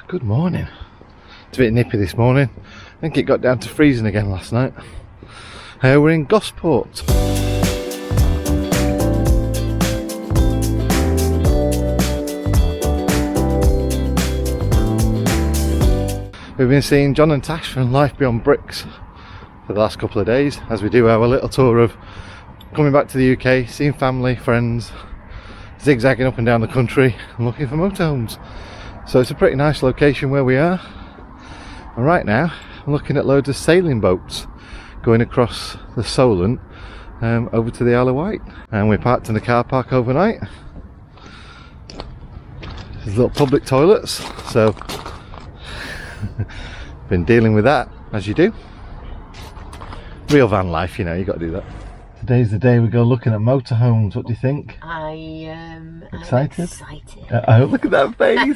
Good morning. It's a bit nippy this morning. I think it got down to freezing again last night. We're in Gosport. We've been seeing John and Tash from Life Beyond Bricks for the last couple of days, as we do our little tour of coming back to the UK, seeing family, friends, zigzagging up and down the country and looking for motorhomes. So it's a pretty nice location where we are. And right now I'm looking at loads of sailing boats going across the Solent over to the Isle of Wight. And we're parked in the car park overnight. There's little public toilets, so been dealing with that, as you do. Real van life, you know, you got to do that. Today's the day we go looking at motorhomes. What do you think? I am excited. I'm Oh, look at that face.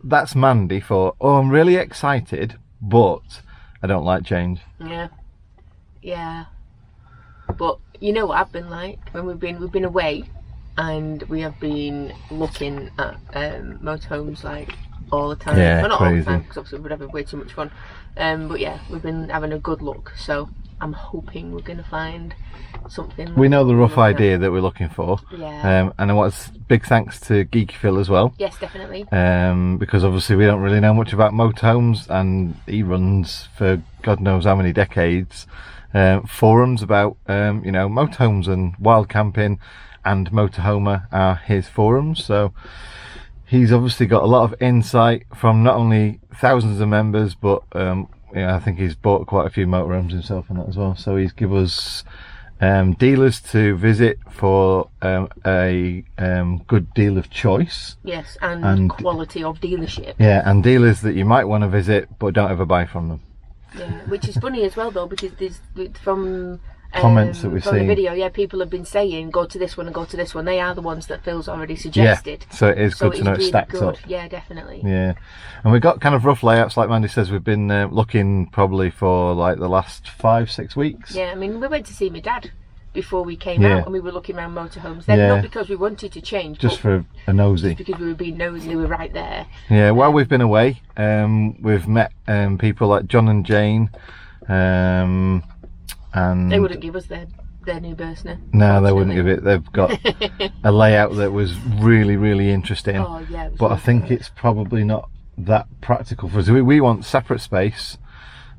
That's Mandy for, oh, I'm really excited, but I don't like change. Yeah. But you know what I've been like when we've been away, and we have been looking at motorhomes like all the time. Yeah, well, not crazy. all the time, because obviously we're having way too much fun. But yeah, we've been having a good look. So I'm hoping we're going to find something. We know the rough idea that we're looking for. Yeah. And I want big thanks to Geeky Phil as well. Yes, definitely. Because obviously we don't really know much about motorhomes, and he runs for God knows how many decades forums about you know, motorhomes and wild camping, and Motorhomer are his forums. So he's obviously got a lot of insight from not only thousands of members, but yeah, I think he's bought quite a few motorhomes himself and that as well. So he's give us dealers to visit for a good deal of choice. Yes, and quality of dealership. Yeah, and dealers that you might want to visit but don't ever buy from them. Yeah, which is funny as well though, because there's from comments that we've from seen. the video, yeah, people have been saying go to this one and go to this one. They are the ones that Phil's already suggested. Yeah, so it is good to know it stacks up. Yeah, definitely. Yeah, and we've got kind of rough layouts, like Mandy says. We've been looking probably for like the last 5-6 weeks. Yeah, I mean, we went to see my dad before we came out, and we were looking around motorhomes then, not because we wanted to change, just for a nosy, just because we were being nosy. We were right there. Yeah, while we've been away, we've met people like John and Jane, and they wouldn't give us their new Bursner. No, they wouldn't give it. They've got a layout that was really, really interesting. Oh yeah, but really I think it's probably not that practical for us. We want separate space,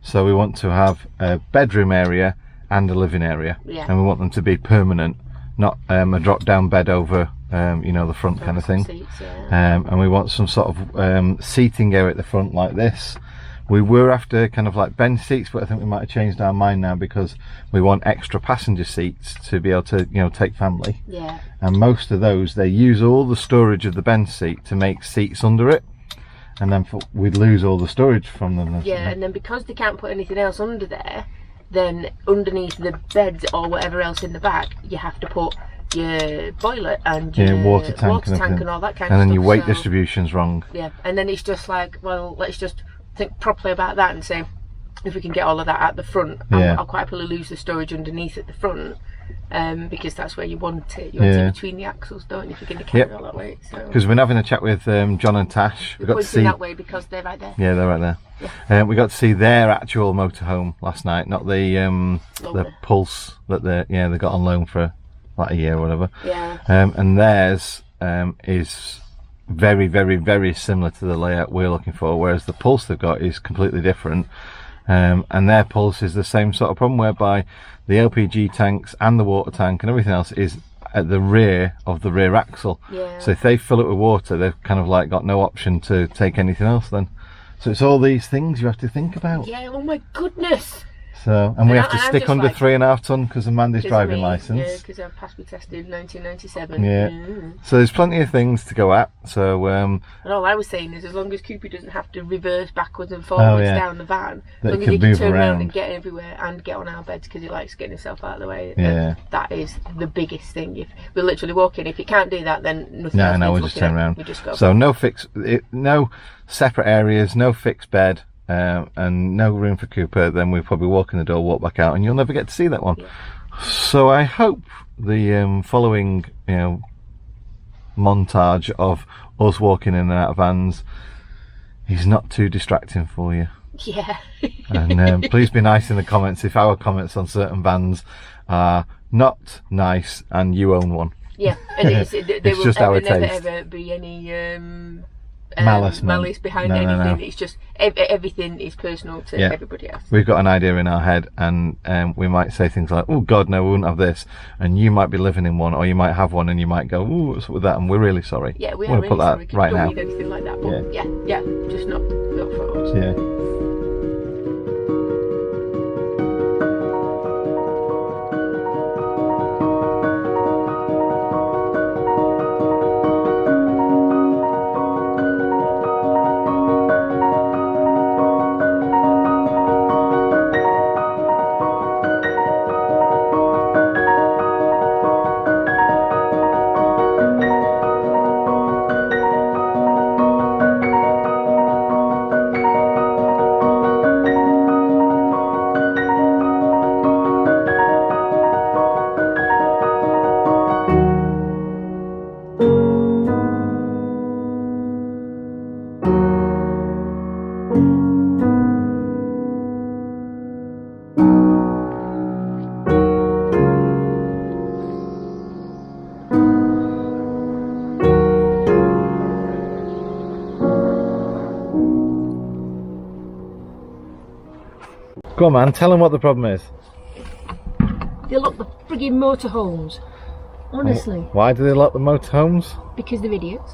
so we want to have a bedroom area and a living area, and we want them to be permanent, not a drop down bed over you know, the front kind of thing. Seats, yeah. And we want some sort of seating area at the front like this. We were after kind of like bench seats, but I think we might have changed our mind now, because we want extra passenger seats to be able to, you know, take family. Yeah. And most of those, they use all the storage of the bench seat to make seats under it, and then we'd lose all the storage from them. Yeah, and then because they can't put anything else under there, then underneath the beds or whatever else in the back, you have to put your boiler and your water tank and all that kind of stuff. And then your weight distribution's wrong. Yeah, and then it's just like, well, let's just think properly about that and say, if we can get all of that at the front, I'll quite happily lose the storage underneath at the front, because that's where you want it. You want it between the axles, don't you, if you're going to carry all that weight. Because we've been having a chat with John and Tash. We got to see that way because they're right there. Yeah, they're right there. Yeah. We got to see their actual motorhome last night, not the Pulse that they got on loan for like a year or whatever. Yeah. And theirs is very, very, very similar to the layout we're looking for, whereas the Pulse they've got is completely different. And their Pulse is the same sort of problem, whereby the LPG tanks and the water tank and everything else is at the rear of the rear axle. Yeah. So if they fill it with water, they've kind of like got no option to take anything else then. So it's all these things you have to think about. Yeah, oh my goodness. So, and we have to stick under 3.5 ton because of Mandy's driving licence. Yeah, because I passed my test in 1997. Yeah. So there's plenty of things to go at. So and all I was saying is, as long as Cooper doesn't have to reverse backwards and forwards down the van, as long as he can turn around and get everywhere and get on our beds, because he likes getting himself out of the way. Yeah. That is the biggest thing. If we're literally walking, if you can't do that, then nothing else. No, we just turn around. We just go. So no separate areas, no fixed bed. And no room for Cooper, then we'll probably walk in the door, walk back out, and you'll never get to see that one. Yeah. So I hope the following, montage of us walking in and out of vans, he's not too distracting for you. Yeah. And please be nice in the comments if our comments on certain vans are not nice and you own one. Yeah, and it's just our never taste. Ever be any malice behind no, anything. no. It's just everything is personal to everybody else. We've got an idea in our head, and we might say things like, "Oh God, no, we wouldn't have this," and you might be living in one, or you might have one, and you might go, "Oh, what's up with that?" And we're really sorry. Yeah, we want are to really put sorry. that right now. Don't need anything like that. But yeah, just not for us. Yeah. Go on, man, tell them what the problem is. They look the frigging motorhomes. Honestly. Why do they lock the motorhomes? Because they're idiots.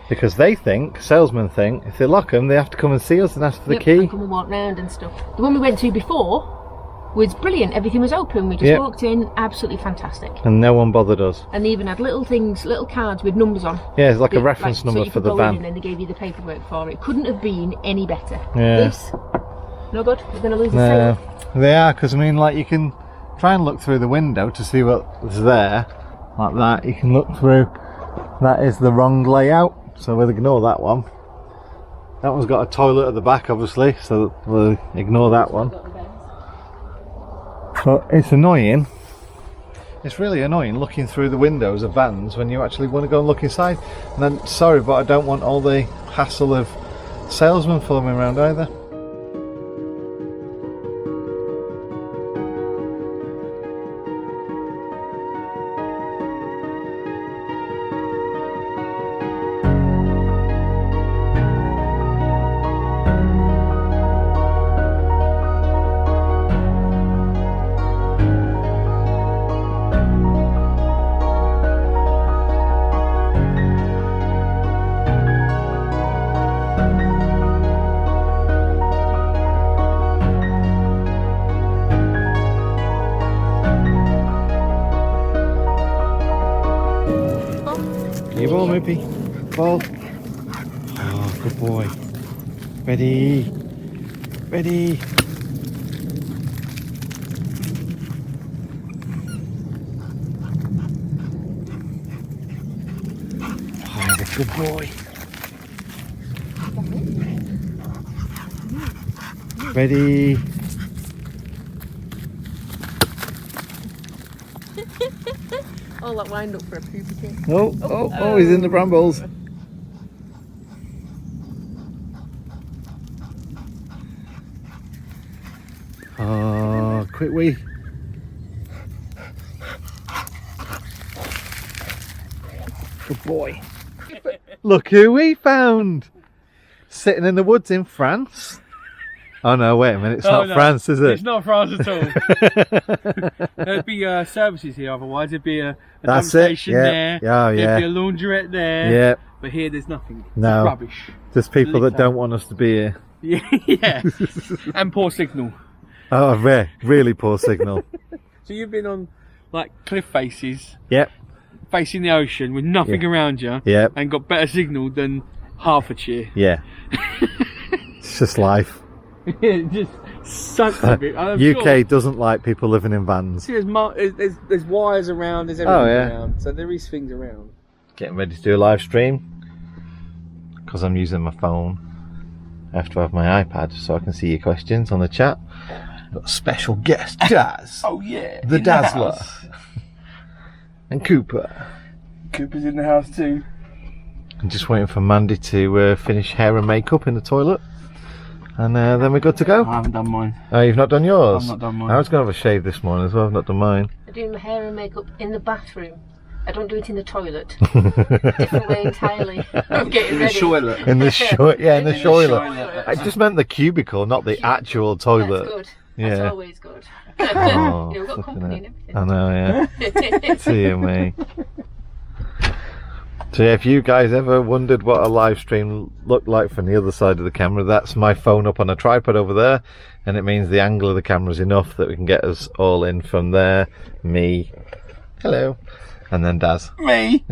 Because they think, salesmen think, if they lock them, they have to come and see us and ask for the key. And come and walk round and stuff. The one we went to before was brilliant. Everything was open. We just walked in, absolutely fantastic. And no one bothered us. And they even had little things, little cards with numbers on. Yeah, it's like a reference number for the van. And then they gave you the paperwork for it. Couldn't have been any better. Yeah. This, no good. We're going to lose the sale. They are, because I mean, like, you can try and look through the window to see what's there, like that. You can look through. That is the wrong layout, so we'll ignore that one. That one's got a toilet at the back, obviously, so we'll ignore that one. But it's annoying. It's really annoying looking through the windows of vans when you actually want to go and look inside. And then, sorry, but I don't want all the hassle of salesmen following around either. Ball, Moopy. Ball. Oh, good boy. Ready. Ready. Oh, good boy. Ready. All that wind up for a poopy kick. Oh, he's in the brambles. Oh, quick wee. Good boy. Look who we found. Sitting in the woods in France. Oh no, wait a minute, it's not France, is it? It's not France at all. There'd be services here otherwise. There'd be a dump station there. Oh, yeah. There'd be a laundrette there. Yeah. But here there's nothing. No. It's rubbish. There's people that don't want us to be here. Yeah. And poor signal. Oh, really poor signal. So you've been on like cliff faces. Yep. Facing the ocean with nothing around you. Yep. And got better signal than Hertfordshire. Yeah. It's just life. It just sucks a bit. UK doesn't like people living in vans. See, there's wires around, there's everything around, so there is things around. Getting ready to do a live stream because I'm using my phone. I have to have my iPad so I can see your questions on the chat. Got a special guest, Daz. Oh yeah, the Dazzler. And Cooper. Cooper's in the house too. I'm just waiting for Mandy to finish hair and makeup in the toilet. And then we're good to go. I haven't done mine. Oh, you've not done yours? I've not done mine. I was going to have a shave this morning as well. I've not done mine. I do my hair and makeup in the bathroom. I don't do it in the toilet. Different way entirely. I'm getting ready. Toilet. In the toilet. In the toilet. I just meant the cubicle, not the actual toilet. That's good. Yeah. That's always good. Oh, You've got company and everything. I know, yeah. See you, me. So yeah, if you guys ever wondered what a live stream looked like from the other side of the camera, that's my phone up on a tripod over there, and it means the angle of the camera is enough that we can get us all in from there. Me, hello, and then Daz. Me.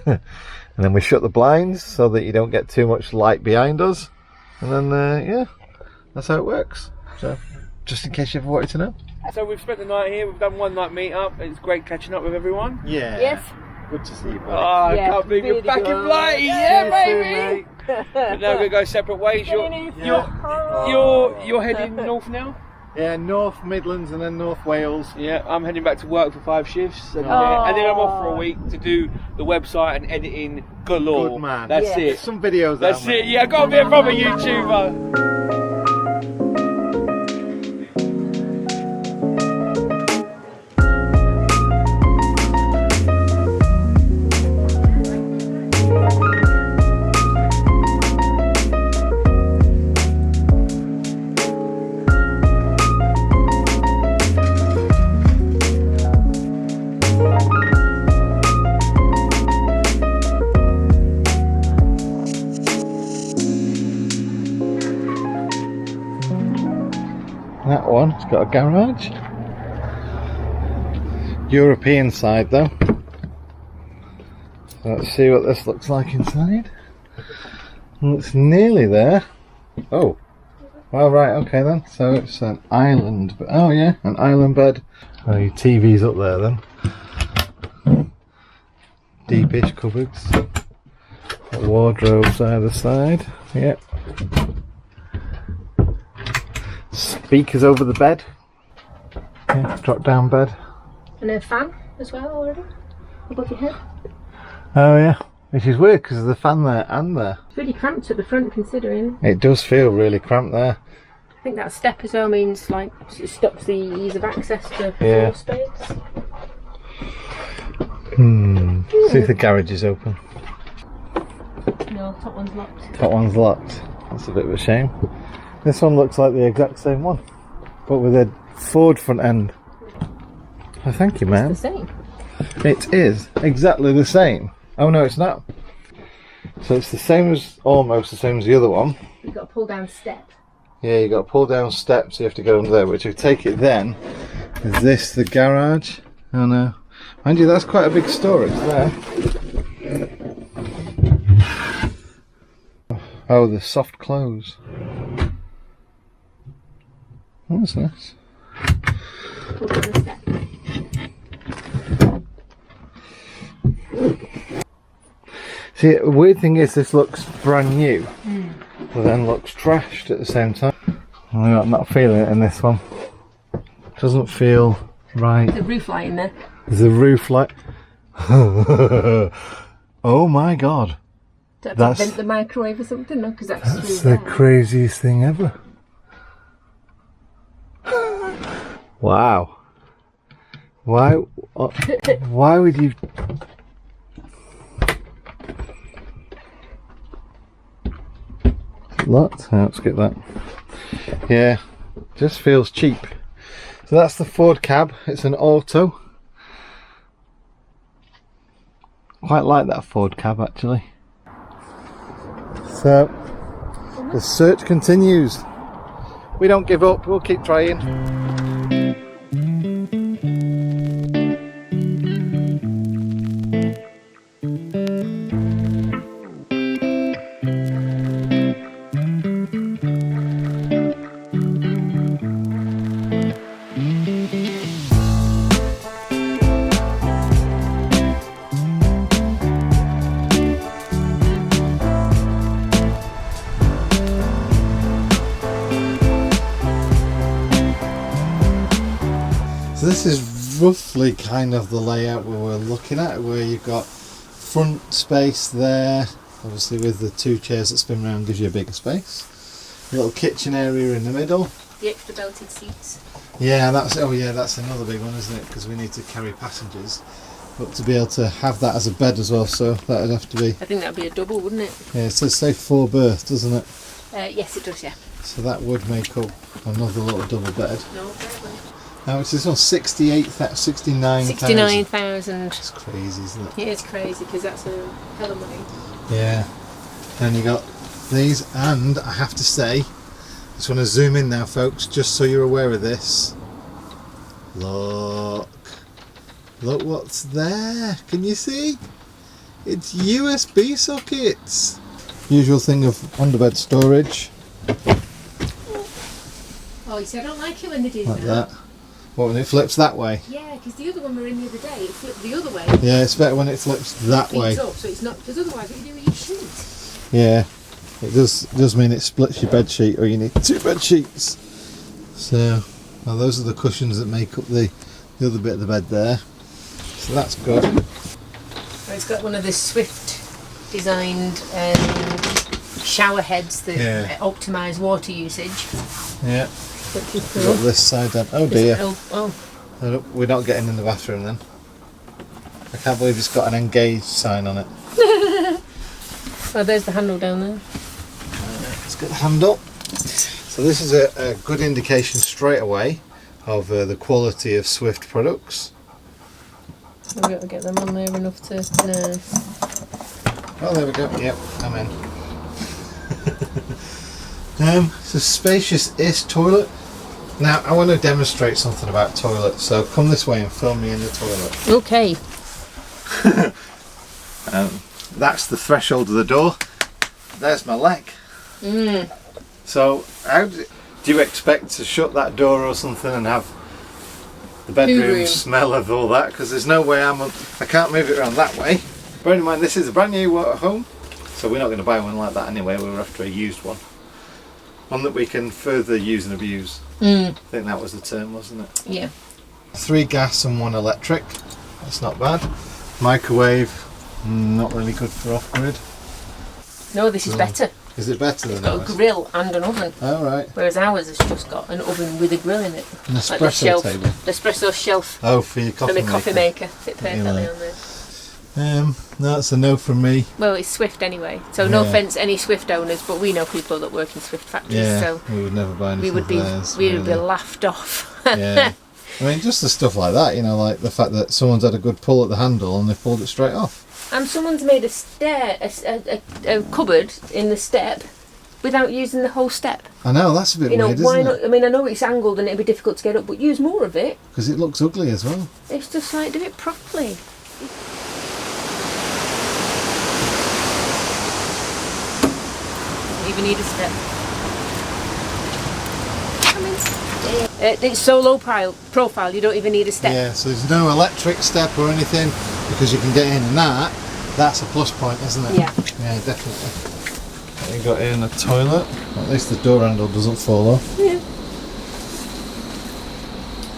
And then we shut the blinds so that you don't get too much light behind us, and then yeah, that's how it works. So just in case you ever wanted to know. So we've spent the night here. We've done one night meet up. It's great catching up with everyone. Yeah. Yes. Good to see you, buddy. Oh, I Yeah, can't believe you're really back good. in Blighty. Yeah, baby. But now we're gonna go separate ways. You're heading north now. Yeah, North Midlands and then North Wales. Yeah, I'm heading back to work for 5 shifts, and, Oh. and then I'm off for a week to do the website and editing galore. Good man. That's Yeah. it. Some videos. That's out, it. mate. Yeah, I gotta be a proper YouTuber. That one, it's got a garage. European side though. So let's see what this looks like inside. Well, it's nearly there. Oh, well, right, okay then. So it's an island. Oh yeah, an island bed. Oh, your TV's up there then. Deepish cupboards. Got wardrobes either side. Yep. Speakers over the bed. Yeah, drop down bed. And a fan as well already above your head. Oh yeah, which is weird because there's a fan there and there. It's really cramped at the front considering. It does feel really cramped there. I think that step as well means like it stops the ease of access to Yeah. floor space. See if the garage is open. No, top one's locked. That one's locked. That's a bit of a shame. This one looks like the exact same one, but with a Ford front end. Oh, thank you, man. It's the same. It is exactly the same. Oh no, it's not. So it's the same as, almost the same as the other one. You've got a pull down step. Yeah, you got to pull down steps, so you have to go under there. Which if you take it then, is this the garage? Oh no. Mind you, that's quite a big storage there. Oh, the soft clothes. That's nice. Pull down the step. See, the weird thing is this looks brand new, but then looks trashed at the same time. I'm not feeling it in this one. Doesn't feel right. The roof light in there. There's a roof light. Oh my god. That's vent the microwave or something, no? Because that's That's through the there. craziest thing ever. Wow. Why would you... Locked? Let's get that. Yeah, just feels cheap. So that's the Ford cab. It's an auto. Quite like that Ford cab actually. So the search continues. We don't give up, we'll keep trying. So this is roughly kind of the layout we were looking at, where you've got front space there, obviously with the 2 chairs that spin round gives you a bigger space. A little kitchen area in the middle. The extra belted seats. Yeah, that's another big one, isn't it? Because we need to carry passengers. But to be able to have that as a bed as well, so that would have to be... I think that would be a double, wouldn't it? Yeah, it says say 4 berth, doesn't it? Yes, it does, yeah. So that would make up another little double bed. No, fair. Now it's this one 69,000. 69,000. It's crazy, isn't it? Yeah, it's crazy because that's a hell of money. Yeah. Then you got these, and I have to say, I just want to zoom in now, folks, just so you're aware of this. Look what's there. Can you see? It's USB sockets. Usual thing of underbed storage. Oh, you see, I don't like it when they do Like that. What, when it flips that way? Yeah, because the other one we were in the other day, it flipped the other way. Yeah, it's better when it flips that way. Up, so it's not, because otherwise what you do with your sheet. Yeah, it does mean it splits your bed sheet, or you need 2 bed sheets. So, well, those are the cushions that make up the other bit of the bed there. So that's good. Well, it's got one of the Swift designed shower heads that optimise water usage. Yeah. Which is We've cool. got this side down. Oh dear. Oh. We're not getting in the bathroom then. I can't believe it's got an engaged sign on it. Oh, there's the handle down there. Let's get the handle. So this is a good indication straight away of the quality of Swift products. We've got to get them on there enough to... No. Oh, there we go. Yep, I'm in. It's a spacious-ish toilet. Now, I want to demonstrate something about toilets, so come this way and film me in the toilet. Okay. That's the threshold of the door. There's my leg. So, how do you expect to shut that door or something and have the bedroom smell of all that? Because there's no way I can't move it around that way. Bearing in mind, this is a brand new one at home, so we're not going to buy one like that anyway. We're after a used one. One that we can further use and abuse. I think that was the term, wasn't it? Yeah. 3 gas and 1 electric. That's not bad. Microwave, not really good for off-grid. No, this is better. Is it better than It's got a grill and an oven. Oh, right. Whereas ours has just got an oven with a grill in it. An espresso table. The espresso shelf. Oh, for your coffee For my maker. coffee maker. Fit perfectly on there. No, that's a no from me. Well, it's Swift anyway, so no offence any Swift owners, but we know people that work in Swift factories, so we would never buy anything we would be theirs, we would be laughed off. Yeah, I mean, just the stuff like that, you know, like the fact that someone's had a good pull at the handle and they've pulled it straight off. And someone's made a cupboard in the step without using the whole step. I know, that's a bit weird, why isn't not? it? I mean, I know it's angled and it'd be difficult to get up, but use more of it. Because it looks ugly as well. It's just like, do it properly. Even need a step. It's so low profile, you don't even need a step. Yeah, so there's no electric step or anything because you can get in, and that's a plus point, isn't it? Yeah. Yeah, definitely. You got in a toilet. At least the door handle doesn't fall off. Yeah.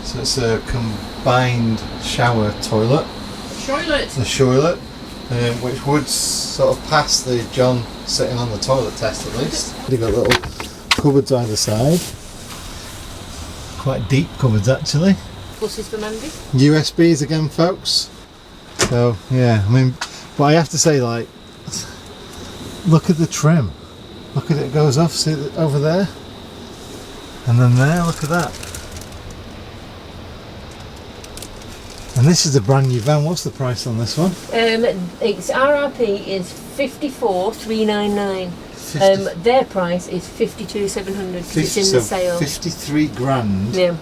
So it's a combined shower toilet. The toilet, which would sort of pass the John sitting on the toilet test at least. You've got little cupboards either side. Quite deep cupboards actually. Buses for Mandy. USBs again, folks. So yeah, I mean, but I have to say, like, look at the trim. Look at it, goes off. See it over there, and then there. Look at that. And this is a brand new van. What's the price on this one? Its RRP is 54,399. Their price is 52,700 because it's in the sale. 53 grand. Yeah.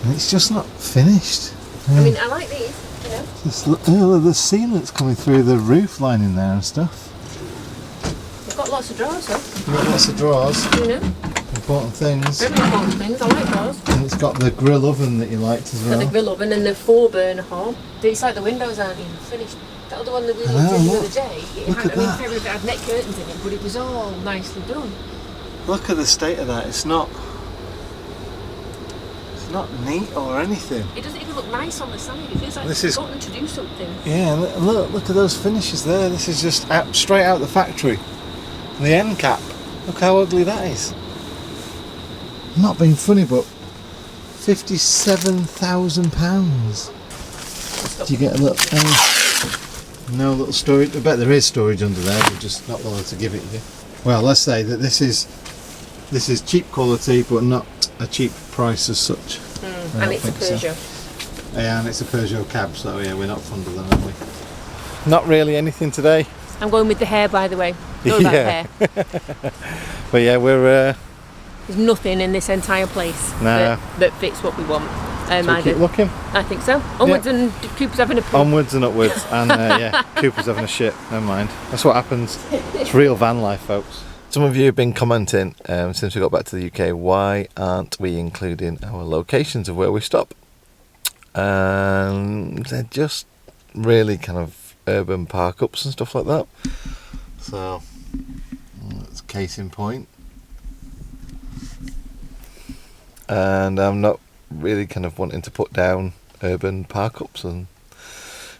And it's just not finished. I mean, I like these, you know. Just look, the sealant's coming through the roof lining there and stuff. They've got lots of drawers, though. You've got lots of drawers. You know. Important things. Very important things. I like drawers. And it's got the grill oven that you liked as well. Got the grill oven and the 4-burner hob. It's like the windows aren't even finished. The other one that we looked at the other day, it had net curtains in it, but it was all nicely done. Look at the state of that. It's not not neat or anything. It doesn't even look nice on the side. It feels like This it's is gotten to do something. Yeah, look at those finishes there. This is just straight out the factory. The end cap. Look how ugly that is. I'm not being funny, but £57,000. Do you get a little? No little storage. I bet there is storage under there. We're just not bothered to give it you. Well, let's say that this is cheap quality, but not a cheap price as such. And it's a Peugeot. So. Yeah, and it's a Peugeot cab, so yeah, we're not fond of them, are we? Not really anything today. I'm going with the hair, by the way. All about hair. But yeah, we're. There's nothing in this entire place that fits what we want. So we keep looking. I think so. Onwards and Cooper's having a poo. Onwards and upwards, and yeah, Cooper's having a shit. Never mind. That's what happens. It's real van life, folks. Some of you have been commenting since we got back to the UK. Why aren't we including our locations of where we stop? They're just really kind of urban park ups and stuff like that. So that's case in point. And I'm not really kind of wanting to put down urban park ups and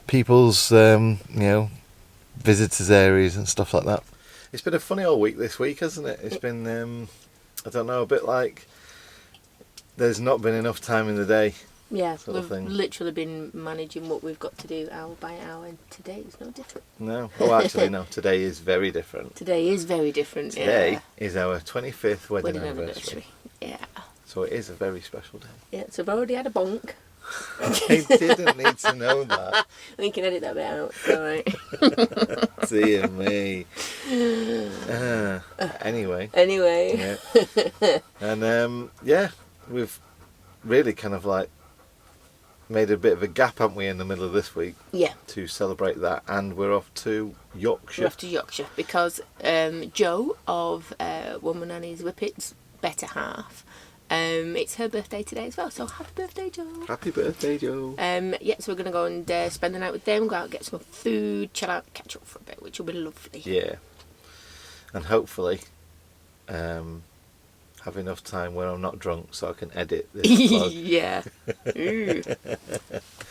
people's visitors areas and stuff like that. It's been a funny old week this week, hasn't it? It's been I don't know, a bit like there's not been enough time in the day. Yeah, we've literally been managing what we've got to do hour by hour, and today is no different. No, actually no, today is very different. Today is very different. Today is our 25th wedding anniversary. Yeah. So it is a very special day. Yeah, so I've already had a bonk. I didn't need to know that. We can edit that bit out, alright. Dear me. Anyway. Yeah. And yeah, we've really kind of like made a bit of a gap, haven't we, in the middle of this week? Yeah. To celebrate that, and we're off to Yorkshire. We're off to Yorkshire because Jo of Woman Annie's Whippets, better half. It's her birthday today as well, so happy birthday, Jo. Happy birthday, Jo. Yeah, so we're going to go and spend the night with them, go out, get some food, chill out, catch up for a bit, which will be lovely. Yeah. And hopefully have enough time where I'm not drunk so I can edit this vlog. Yeah.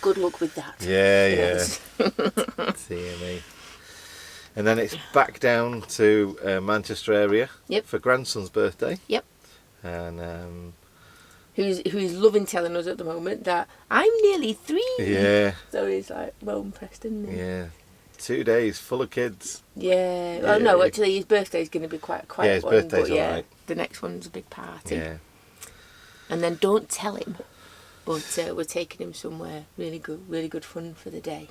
Good luck with that. Yeah. Dear me. And then it's back down to Manchester area for grandson's birthday. Yep. And who's loving telling us at the moment that I'm nearly 3. Yeah. So he's like well impressed, isn't he? Yeah. 2 days full of kids. Yeah. Well, no, actually his birthday's going to be quite a quiet one. Yeah, his birthday's alright. The next one's a big party. Yeah. And then don't tell him, but we're taking him somewhere really good fun for the day.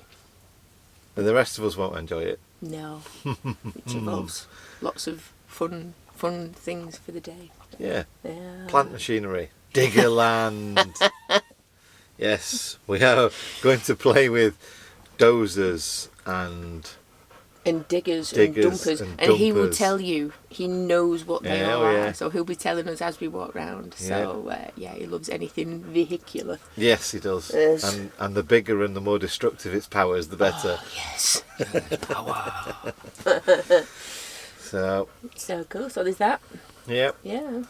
And the rest of us won't enjoy it. No. Which involves lots of fun things for the day. Yeah. Plant machinery. Digger land. Yes, we are going to play with dozers and diggers and dumpers. And he will tell you, he knows what they are. Yeah. So he'll be telling us as we walk round. So he loves anything vehicular. Yes, he does. Yes. And the bigger and the more destructive its powers, the better. Oh, yes. Power. So cool. So there's that. Yep. Yeah.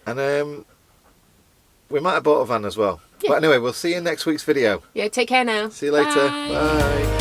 And we might have bought a van as well. Yeah. But anyway, we'll see you in next week's video. Yeah, take care now. See you later. Bye.